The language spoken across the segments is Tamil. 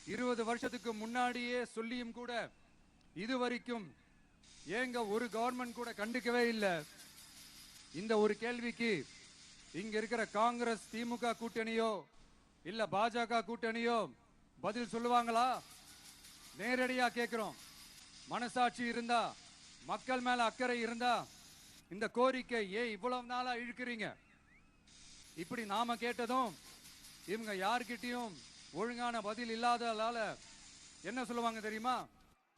20 வருஷத்துக்கு முன்னாடியே சொல்லியும் கூட இதுவரைக்கும் ஏங்க ஒரு கவர்மெண்ட் கூட கண்டுக்கவே இல்லை. இந்த ஒரு கேள்விக்கு இங்க இருக்கிற காங்கிரஸ் திமுக கூட்டணியோ இல்ல பாஜக கூட்டணியோ பதில் சொல்லுவாங்களா? நேரடியா கேட்கிறோம். மனசாட்சி இருந்தா, மக்கள் மேல அக்கறை இருந்தா இந்த கோரிக்கை ஏன் இவ்வளவு நாளா இழுக்கிறீங்க? இப்படி நாம கேட்டதும் இவங்க யார்கிட்டயும் ஒழுங்கான பதில் இல்லாததால என்ன சொல்லுவாங்க தெரியுமா?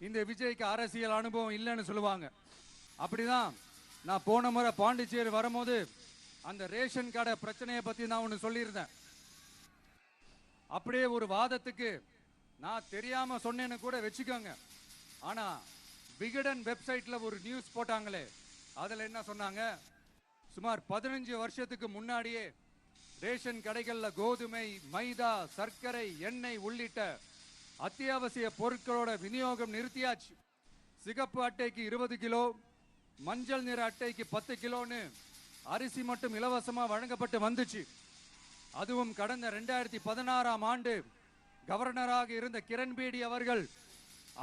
இந்த விஜய்க்கு அரசியல் அனுபவம் இல்லைன்னு சொல்லுவாங்க. அப்படிதான் நான் போன முறை பாண்டிச்சேரி வரும்போது அந்த ரேஷன் கடை பிரச்சனையை பத்தி நான் ஒன்னு சொல்லியிருந்தேன். அப்படியே ஒரு வாதத்துக்கு நான் தெரியாம சொன்னேன்னு கூட வச்சுக்கோங்க. ஆனா விகடன் வெப்சைட்ல ஒரு நியூஸ் போட்டாங்களே, அதுல என்ன சொன்னாங்க? சுமார் 15 வருஷத்துக்கு முன்னாடியே ரேஷன் கடைகள்ல கோதுமை, மைதா, சர்க்கரை, எண்ணெய் உள்ளிட்ட அத்தியாவசிய பொருட்களோட விநியோகம் நிறுத்தியாச்சு. சிகப்பு அட்டைக்கு 20 கிலோ, மஞ்சள் நிற அட்டைக்கு 10 கிலோன்னு அரிசி மட்டும் இலவசமா வழங்கப்பட்டு வந்துச்சு. அதுவும் கடந்த 2016ஆம் ஆண்டு கவர்னராக இருந்த கிரண்பேடி அவர்கள்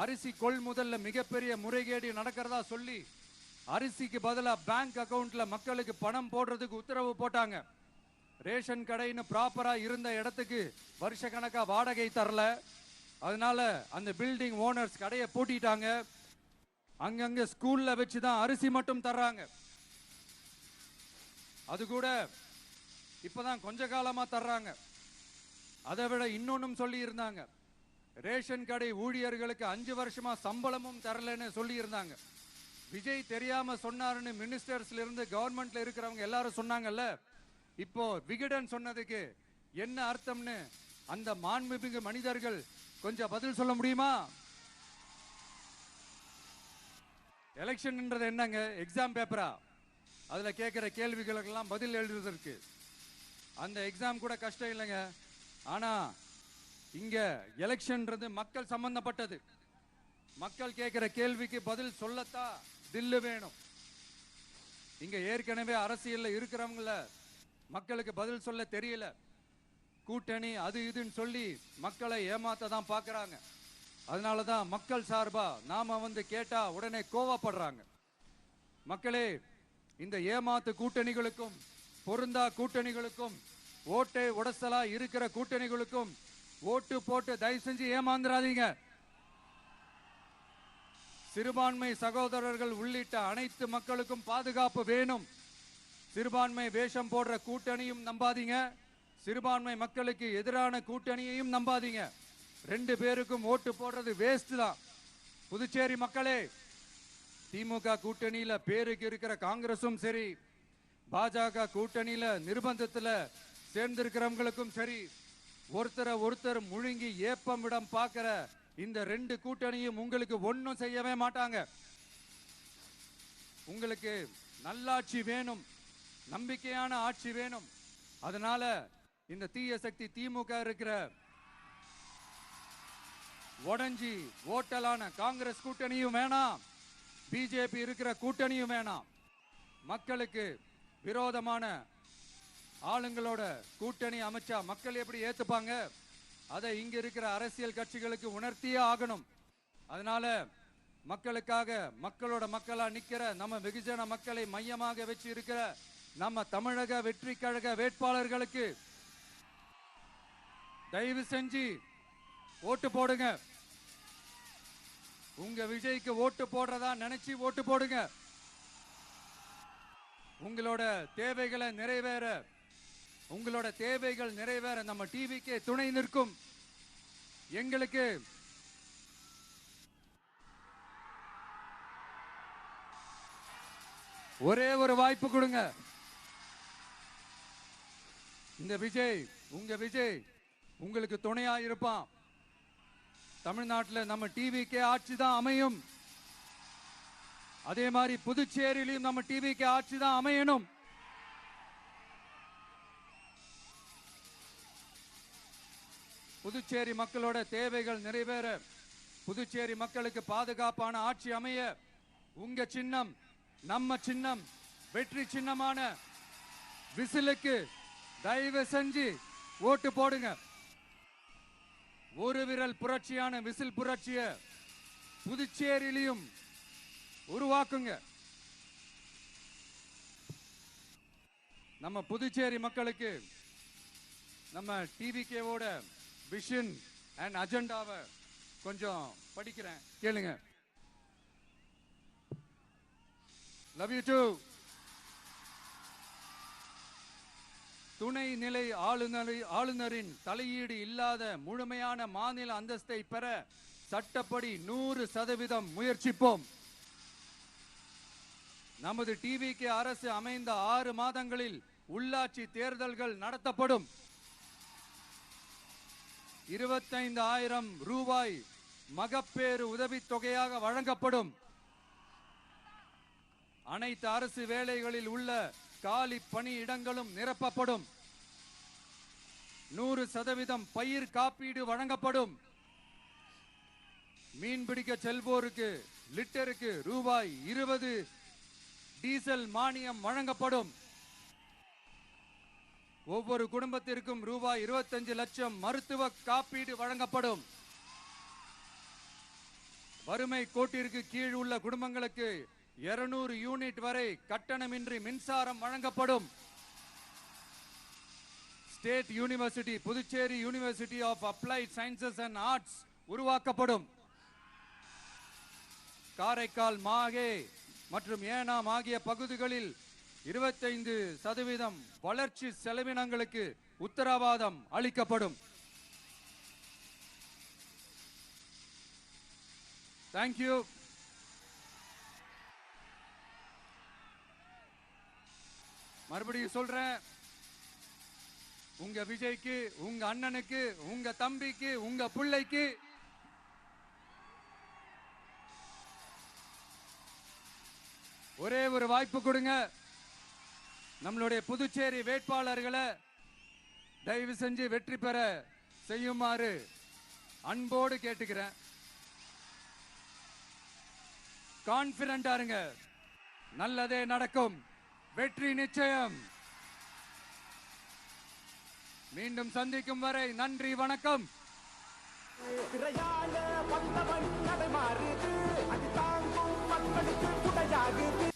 அரிசி கொள்முதல்ல மிகப்பெரிய முறைகேடு நடக்கிறதா சொல்லி அரிசிக்கு பதிலா பேங்க் அக்கவுண்ட்ல மக்களுக்கு பணம் போடுறதுக்கு உத்தரவு போட்டாங்க. ரேஷன் கடைன்னு ப்ராப்பரா இருந்த இடத்துக்கு வருஷ கணக்கா வாடகை தரல. அதனால அந்த பில்டிங் ஓனர்ஸ் கடையை பூட்டிட்டாங்க. அங்கங்க ஸ்கூல்ல வச்சுதான் அரிசி மட்டும் தர்றாங்க. அது கூட இப்பதான் கொஞ்ச காலமா தர்றாங்க. அதை விட இன்னொன்னும் சொல்லி இருந்தாங்க, ரேஷன் கடை ஊழியர்களுக்கு 5 வருஷமா சம்பளமும் தரலன்னு சொல்லி இருந்தாங்க. விஜய் தெரியாம சொன்னாருன்னு மினிஸ்டர்ஸ்ல இருந்து கவர்மெண்ட்ல இருக்கிறவங்க எல்லாரும் சொன்னாங்கல்ல. இப்போ விகடன் சொன்னதுக்கு என்ன அர்த்தம்னு அந்த மாண்புமிகு மனிதர்கள் கொஞ்சம் பதில் சொல்ல முடியுமா? எலெக்ஷன்ன்றது என்னங்க? எக்ஸாம் பேப்பரா? அதுல கேட்கிற கேள்விகளுக்கெல்லாம் பதில் எழுதுவதற்கு அந்த எக்ஸாம் கூட கஷ்டம் இல்லைங்க. ஆனா இங்க எலெக்ஷன்ன்றது மக்கள் சம்பந்தப்பட்டது. மக்கள் கேட்கிற கேள்விக்கு பதில் சொல்லத்தான் தில்லு வேணும். இங்க ஏற்கனவே அரசியல்ல இருக்கிறவங்கள மக்களுக்கு பதில் சொல்ல தெரியல. கூட்டணி அது இதுன்னு சொல்லி மக்களை ஏமாத்த தான் பாக்குறாங்க. அதனாலதான் மக்கள் சார்பா நாம வந்து கேட்டா உடனே கோவப்படுறாங்க. மக்களே, இந்த ஏமாத்து கூட்டணிகளுக்கும் பொருந்தா கூட்டணிகளுக்கும் ஓட்டை உடசலா இருக்கிற கூட்டணிகளுக்கும் ஓட்டு போட்டு தயவு செஞ்சு ஏமாந்துடாதீங்க. சிறுபான்மை சகோதரர்கள் உள்ளிட்ட அனைத்து மக்களுக்கும் பாதுகாப்பு வேணும். சிறுபான்மை வேஷம் போடுற கூட்டணியும் நம்பாதீங்க, சிறுபான்மை மக்களுக்கு எதிரான கூட்டணியையும் நம்பாதீங்க. 2 பேருக்கும் ஓட்டு போடுறது வேஸ்ட் தான். புதுச்சேரி மக்களே, திமுக கூட்டணியில பேருக்கு இருக்கிற காங்கிரசும் சரி, பாஜக கூட்டணியில நிர்பந்தத்துல சேர்ந்திருக்கிறவங்களுக்கும் சரி, ஒருத்தர் முழுங்கி ஏப்பம் விடம் பார்க்கிற இந்த 2 கூட்டணியும் உங்களுக்கு ஒன்னும் செய்யவே மாட்டாங்க. உங்களுக்கு நல்லாட்சி வேணும், நம்பிக்கையான ஆட்சி வேணும். அதனால இந்த தீய சக்தி திமுக இருக்கிற உடஞ்சி ஓட்டலான காங்கிரஸ் கூட்டணியும் வேணாம், பிஜேபி இருக்கிற கூட்டணியும் வேணாம். மக்களுக்கு விரோதமான ஆளுங்களோட கூட்டணி அமைச்சா மக்கள் எப்படி ஏத்துப்பாங்க? அதை இங்க இருக்கிற அரசியல் கட்சிகளுக்கு உணர்த்தியே ஆகணும். அதனால மக்களுக்காக மக்களோட மக்களா நிக்கிற நம்ம வெகுஜன மக்களை மையமாக வச்சு இருக்கிற நம்ம தமிழக வெற்றி கழக வேட்பாளர்களுக்கு தயவு செஞ்சு ஓட்டு போடுங்க. உங்க விஜய்க்கு ஓட்டு போடுறதா நினைச்சு ஓட்டு போடுங்க. உங்களோட தேவைகளை நிறைவேற, உங்களோட தேவைகள் நிறைவேற நம்ம டிவிக்கு துணை நிற்கும். எங்களுக்கு ஒரே ஒரு வாய்ப்பு கொடுங்க. இந்த விஜய், உங்க விஜய் உங்களுக்கு துணையா இருப்பான். தமிழ்நாட்டில் நம்ம டிவிக்கு ஆட்சி தான் அமையும். அதே மாதிரி புதுச்சேரியிலும் நம்ம டிவிக்கு ஆட்சி தான் அமையணும். புதுச்சேரி மக்களோட தேவைகள் நிறைவேற, புதுச்சேரி மக்களுக்கு பாதுகாப்பான ஆட்சி அமைய உங்க சின்னம், நம்ம சின்னம், வெற்றி சின்னமான விசிலுக்கு தயவு செஞ்சு ஓட்டு போடுங்க. ஒரு விரல் புரட்சியான விசில் புரட்சிய புதுச்சேரியிலும் உருவாக்குங்க. நம்ம புதுச்சேரி மக்களுக்கு நம்ம டிவிகேவோட விஷன் அண்ட் அஜெண்டாவை கொஞ்சம் படிக்கிறேன், கேளுங்க. Love you too. துணை நிலை ஆளுநரின் தலையீடு இல்லாத முழுமையான மாநில அந்தஸ்தை பெற சட்டப்படி 100% முயற்சிப்போம். நமது டிவிகே அரசு அமைந்த 6 மாதங்களில் உள்ளாட்சி தேர்தல்கள் நடத்தப்படும். 25,000 ரூபாய் மகப்பேறு உதவித்தொகையாக வழங்கப்படும். அனைத்து அரசு வேலைகளில் உள்ள காலி பணியிடங்களும் நிரப்பப்படும். 100% பயிர் காப்பீடு வழங்கப்படும். மீன்பிடிக்க செல்வோருக்கு லிட்டருக்கு ரூபாய் 20 டீசல் மானியம் வழங்கப்படும். ஒவ்வொரு குடும்பத்திற்கும் ரூபாய் 25 லட்சம் மருத்துவ காப்பீடு வழங்கப்படும். வறுமை கோட்டிற்கு கீழ் உள்ள குடும்பங்களுக்கு 200 யூனிட் வரை கட்டணமின்றி மின்சாரம் வழங்கப்படும். State university Puducherry university of applied sciences and arts உருவாக்கப்படும். காரைக்கால், மாஹே மற்றும் ஏனாம் ஆகிய பகுதிகளில் 25% வளர்ச்சி செலவினங்களுக்கு உத்தரவாதம் அளிக்கப்படும். தேங்க்யூ. மறுபடியும் சொல்றேன், உங்க விஜய்க்கு, உங்க அண்ணனுக்கு, உங்க தம்பிக்கு, உங்க பிள்ளைக்கு ஒரே ஒரு வாய்ப்பு கொடுங்க. நம்மளுடைய புதுச்சேரி வேட்பாளர்களை தயவு செஞ்சு வெற்றி பெற செய்யுமாறு அன்போடு கேட்டுக்கிறேன். கான்பிடண்டா இருங்க, நல்லதே நடக்கும், வெற்றி நிச்சயம். மீண்டும் சந்திக்கும் வரை நன்றி, வணக்கம். மக்களுக்கு குடையாகுது.